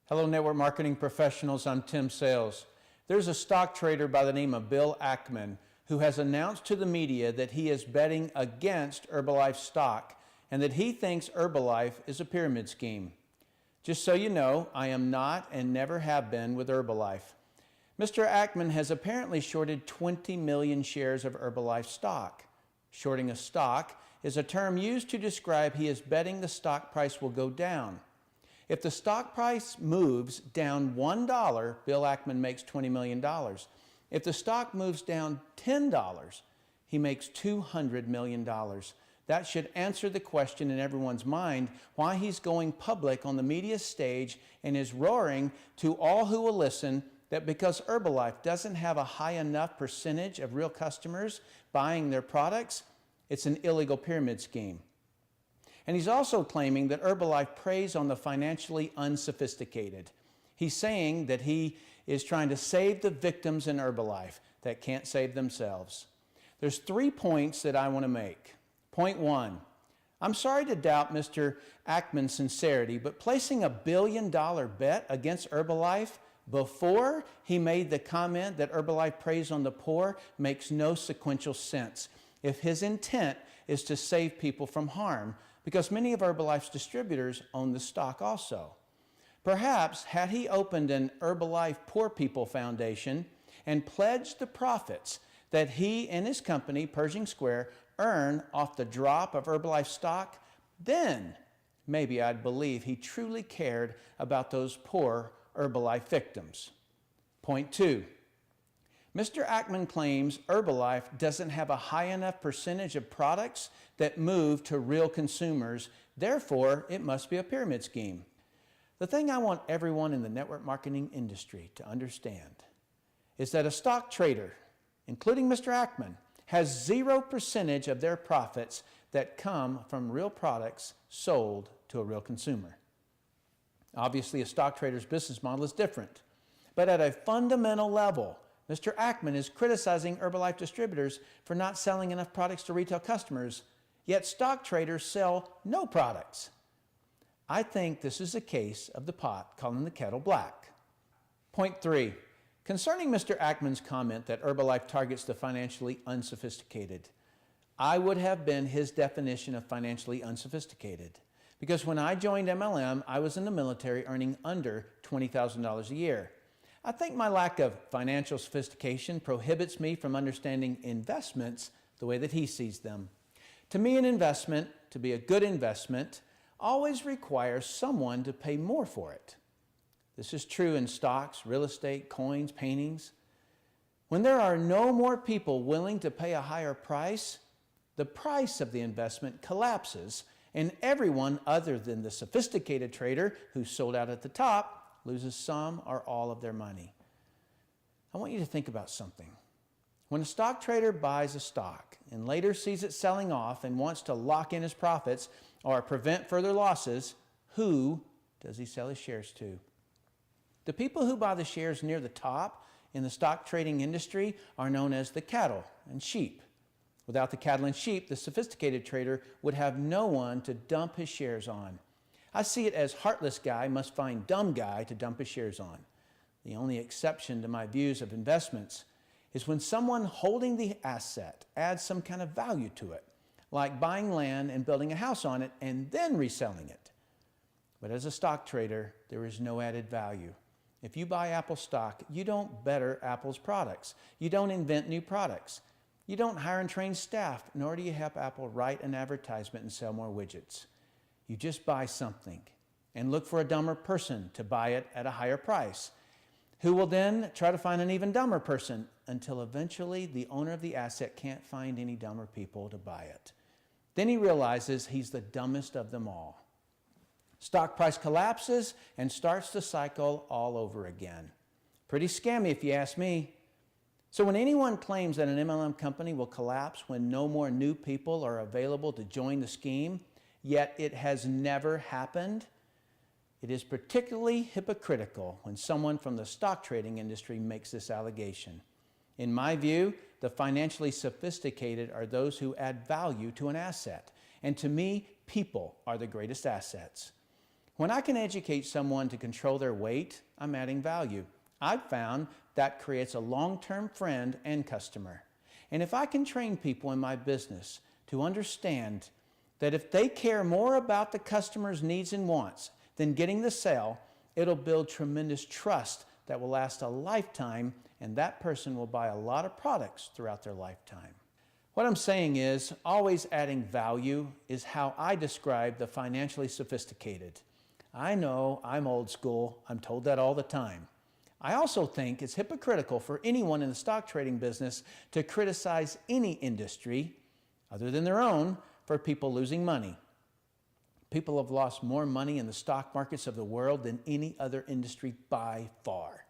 Hello, network marketing professionals. I'm Tim Sales. There's a stock trader by the name of Bill Ackman who has announced to the media that he is betting against Herbalife stock and that he thinks Herbalife is a pyramid scheme. Just so you know, I am not and never have been with Herbalife. Mr. Ackman has apparently shorted 20 million shares of Herbalife stock. Shorting a stock is a term used to describe he is betting the stock price will go down. If the stock price moves down $1, Bill Ackman makes $20 million. If the stock moves down $10, he makes $200 million. That should answer the question in everyone's mind why he's going public on the media stage and is roaring to all who will listen that because Herbalife doesn't have a high enough percentage of real customers buying their products, it's an illegal pyramid scheme. And he's also claiming that Herbalife preys on the financially unsophisticated. He's saying that he is trying to save the victims in Herbalife that can't save themselves. There's 3 points that I want to make. Point 1, I'm sorry to doubt Mr. Ackman's sincerity, but placing a $1 billion bet against Herbalife before he made the comment that Herbalife preys on the poor makes no sequential sense if his intent is to save people from harm, because many of Herbalife's distributors own the stock also. Perhaps had he opened an Herbalife Poor People Foundation and pledged the profits that he and his company, Pershing Square, earn off the drop of Herbalife stock, then maybe I'd believe he truly cared about those poor Herbalife victims. Point 2. Mr. Ackman claims Herbalife doesn't have a high enough percentage of products that move to real consumers, therefore it must be a pyramid scheme. The thing I want everyone in the network marketing industry to understand is that a stock trader, including Mr. Ackman, has 0% of their profits that come from real products sold to a real consumer. Obviously, a stock trader's business model is different, but at a fundamental level, Mr. Ackman is criticizing Herbalife distributors for not selling enough products to retail customers, yet stock traders sell no products. I think this is a case of the pot calling the kettle black. Point 3. Concerning Mr. Ackman's comment that Herbalife targets the financially unsophisticated, I would have been his definition of financially unsophisticated. Because when I joined MLM, I was in the military earning under $20,000 a year. I think my lack of financial sophistication prohibits me from understanding investments the way that he sees them. To me, an investment, to be a good investment, always requires someone to pay more for it. This is true in stocks, real estate, coins, paintings. When there are no more people willing to pay a higher price, the price of the investment collapses and everyone other than the sophisticated trader who sold out at the top loses some or all of their money. I want you to think about something. When a stock trader buys a stock and later sees it selling off and wants to lock in his profits or prevent further losses, who does he sell his shares to? The people who buy the shares near the top in the stock trading industry are known as the cattle and sheep. Without the cattle and sheep, the sophisticated trader would have no one to dump his shares on. I see it as heartless guy must find dumb guy to dump his shares on. The only exception to my views of investments is when someone holding the asset adds some kind of value to it, like buying land and building a house on it and then reselling it. But as a stock trader, there is no added value. If you buy Apple stock, you don't better Apple's products. You don't invent new products. You don't hire and train staff, nor do you help Apple write an advertisement and sell more widgets. You just buy something and look for a dumber person to buy it at a higher price, who will then try to find an even dumber person until eventually the owner of the asset can't find any dumber people to buy it. Then he realizes he's the dumbest of them all. Stock price collapses and starts the cycle all over again. Pretty scammy if you ask me. So when anyone claims that an MLM company will collapse when no more new people are available to join the scheme, yet it has never happened, it is particularly hypocritical when someone from the stock trading industry makes this allegation. In my view, the financially sophisticated are those who add value to an asset. And to me, people are the greatest assets. When I can educate someone to control their weight, I'm adding value. I've found that creates a long-term friend and customer. And if I can train people in my business to understand that if they care more about the customer's needs and wants than getting the sale, it'll build tremendous trust that will last a lifetime, and that person will buy a lot of products throughout their lifetime. What I'm saying is, always adding value is how I describe the financially sophisticated. I know I'm old school. I'm told that all the time. I also think it's hypocritical for anyone in the stock trading business to criticize any industry other than their own for people losing money. People have lost more money in the stock markets of the world than any other industry by far.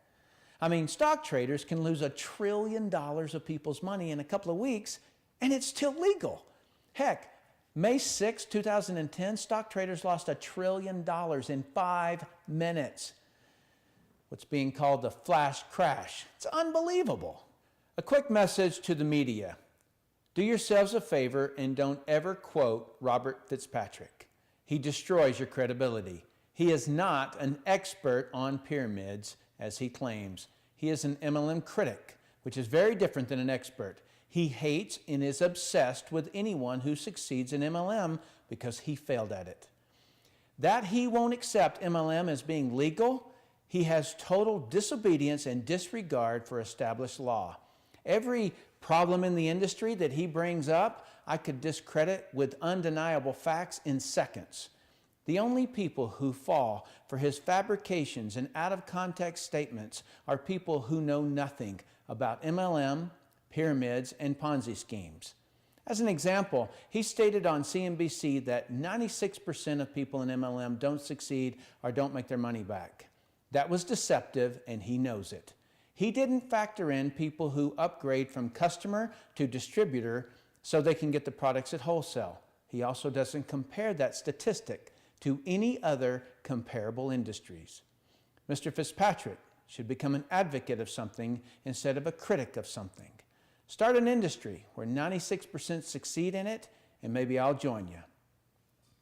I mean, stock traders can lose $1 trillion of people's money in a couple of weeks, and it's still legal. Heck, May 6, 2010, stock traders lost $1 trillion in 5 minutes. What's being called the flash crash. It's unbelievable. A quick message to the media. Do yourselves a favor and don't ever quote Robert Fitzpatrick. He destroys your credibility. He is not an expert on pyramids, as he claims. He is an MLM critic, which is very different than an expert. He hates and is obsessed with anyone who succeeds in MLM because he failed at it. That he won't accept MLM as being legal, he has total disobedience and disregard for established law. Every problem in the industry that he brings up, I could discredit with undeniable facts in seconds. The only people who fall for his fabrications and out-of-context statements are people who know nothing about MLM, pyramids, and Ponzi schemes. As an example, he stated on CNBC that 96% of people in MLM don't succeed or don't make their money back. That was deceptive, and he knows it. He didn't factor in people who upgrade from customer to distributor so they can get the products at wholesale. He also doesn't compare that statistic to any other comparable industries. Mr. Fitzpatrick should become an advocate of something instead of a critic of something. Start an industry where 96% succeed in it, and maybe I'll join you.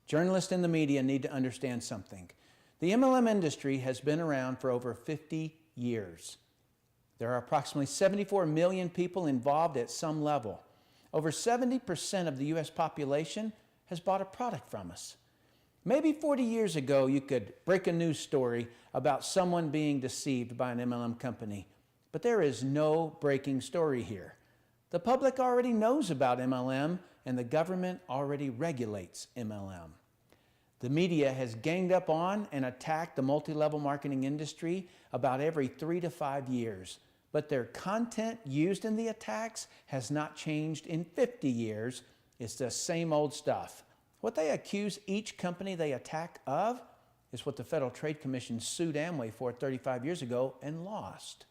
Journalists in the media need to understand something. The MLM industry has been around for over 50 years. There are approximately 74 million people involved at some level. Over 70% of the U.S. population has bought a product from us. Maybe 40 years ago, you could break a news story about someone being deceived by an MLM company, but there is no breaking story here. The public already knows about MLM, and the government already regulates MLM. The media has ganged up on and attacked the multi-level marketing industry about every 3 to 5 years, but their content used in the attacks has not changed in 50 years. It's the same old stuff. What they accuse each company they attack of is what the Federal Trade Commission sued Amway for 35 years ago and lost.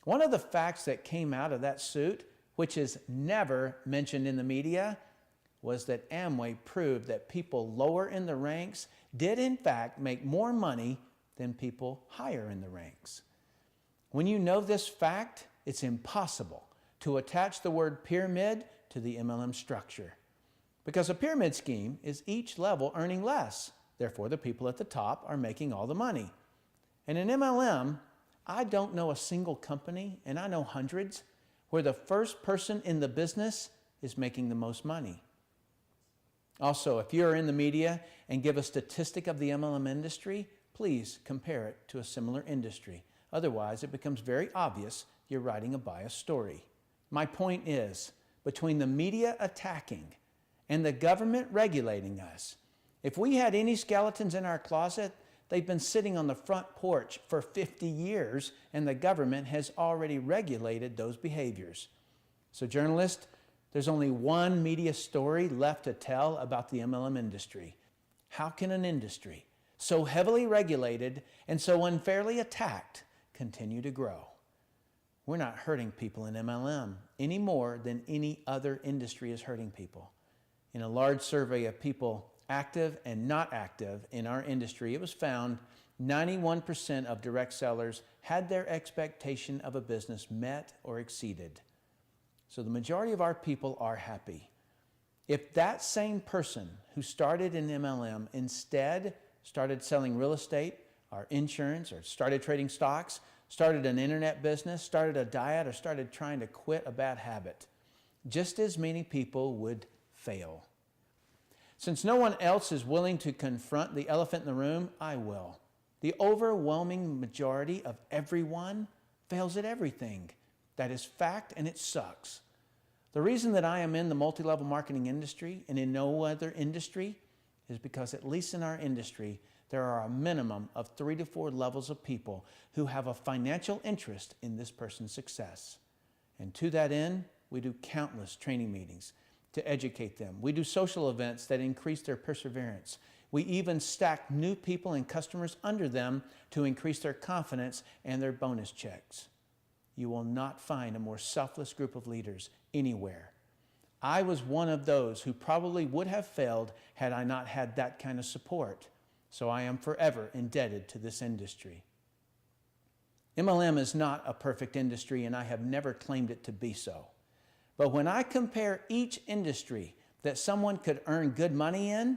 One of the facts that came out of that suit, which is never mentioned in the media, was that Amway proved that people lower in the ranks did in fact make more money than people higher in the ranks. When you know this fact, it's impossible to attach the word pyramid to the MLM structure. Because a pyramid scheme is each level earning less. Therefore, the people at the top are making all the money. And in MLM, I don't know a single company, and I know hundreds, where the first person in the business is making the most money. Also, if you're in the media and give a statistic of the MLM industry, please compare it to a similar industry. Otherwise, it becomes very obvious you're writing a biased story. My point is, between the media attacking and the government regulating us, if we had any skeletons in our closet, they've been sitting on the front porch for 50 years, and the government has already regulated those behaviors. So journalists, there's only one media story left to tell about the MLM industry. How can an industry so heavily regulated and so unfairly attacked continue to grow? We're not hurting people in MLM any more than any other industry is hurting people. In a large survey of people active and not active in our industry, it was found 91% of direct sellers had their expectation of a business met or exceeded. So the majority of our people are happy. If that same person who started in MLM instead started selling real estate or insurance, or started trading stocks, started an internet business, started a diet, or started trying to quit a bad habit. Just as many people would fail. Since no one else is willing to confront the elephant in the room, I will. The overwhelming majority of everyone fails at everything. That is fact, and it sucks. The reason that I am in the multi-level marketing industry and in no other industry is because, at least in our industry, there are a minimum of 3 to 4 levels of people who have a financial interest in this person's success. And to that end, we do countless training meetings to educate them. We do social events that increase their perseverance. We even stack new people and customers under them to increase their confidence and their bonus checks. You will not find a more selfless group of leaders anywhere. I was one of those who probably would have failed had I not had that kind of support. So I am forever indebted to this industry. MLM is not a perfect industry, and I have never claimed it to be so. But when I compare each industry that someone could earn good money in,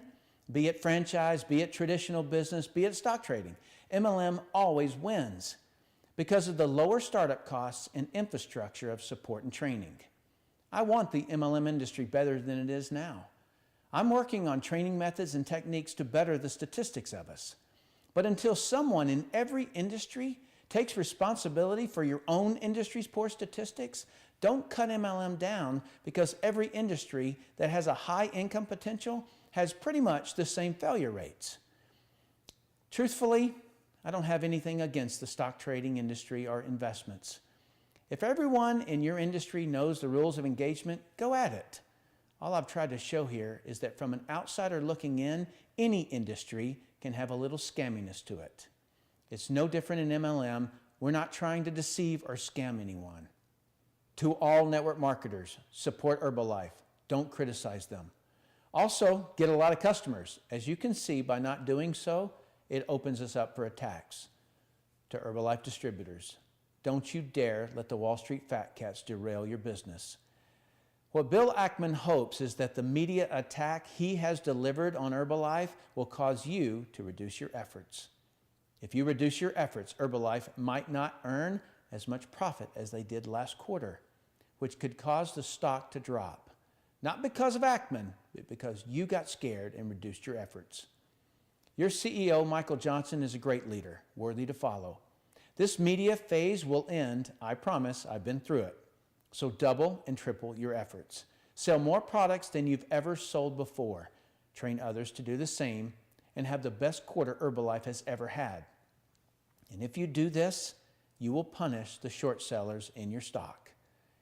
be it franchise, be it traditional business, be it stock trading, MLM always wins because of the lower startup costs and infrastructure of support and training. I want the MLM industry better than it is now. I'm working on training methods and techniques to better the statistics of us. But until someone in every industry takes responsibility for your own industry's poor statistics, don't cut MLM down, because every industry that has a high income potential has pretty much the same failure rates. Truthfully, I don't have anything against the stock trading industry or investments. If everyone in your industry knows the rules of engagement, go at it. All I've tried to show here is that from an outsider looking in, any industry can have a little scamminess to it. It's no different in MLM. We're not trying to deceive or scam anyone. To all network marketers, support Herbalife. Don't criticize them. Also, get a lot of customers. As you can see, by not doing so, it opens us up for attacks. To Herbalife distributors, don't you dare let the Wall Street fat cats derail your business. What Bill Ackman hopes is that the media attack he has delivered on Herbalife will cause you to reduce your efforts. If you reduce your efforts, Herbalife might not earn as much profit as they did last quarter, which could cause the stock to drop. Not because of Ackman, but because you got scared and reduced your efforts. Your CEO, Michael Johnson, is a great leader, worthy to follow. This media phase will end, I promise. I've been through it. So double and triple your efforts. Sell more products than you've ever sold before. Train others to do the same, and have the best quarter Herbalife has ever had. And if you do this, you will punish the short sellers in your stock.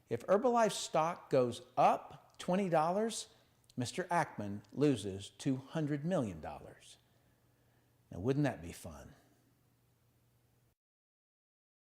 If Herbalife's stock goes up $20, Mr. Ackman loses $200 million. Now, wouldn't that be fun?